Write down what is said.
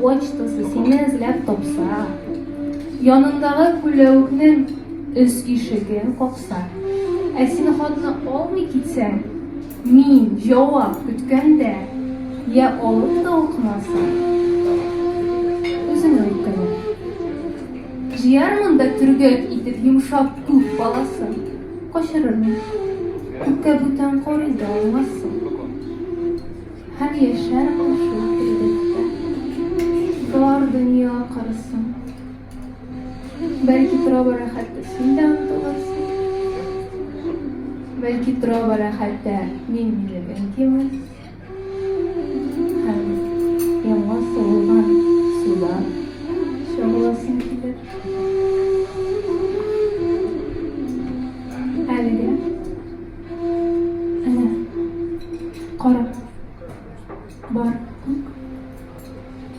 Почтасы сине эзләп тапса, янындагы күләвекнең өс ишеген какса, ә син хатны алмый китсәң, мин җавап көткәндә, я алып та укымаса, үзеңә үпкәлә. Җыярмын да төргәк итеп йомшак күк баласын, качырырмын, күккә бүтән карый да алмассың. Һәм яшәр кошул тирбәттә, бар дөнья карысын. Бәлки тора-бара хәтта син дә онытылырсың. Бәлки тора-бара хәтта мин милеген кимер. Һәм яңа сылу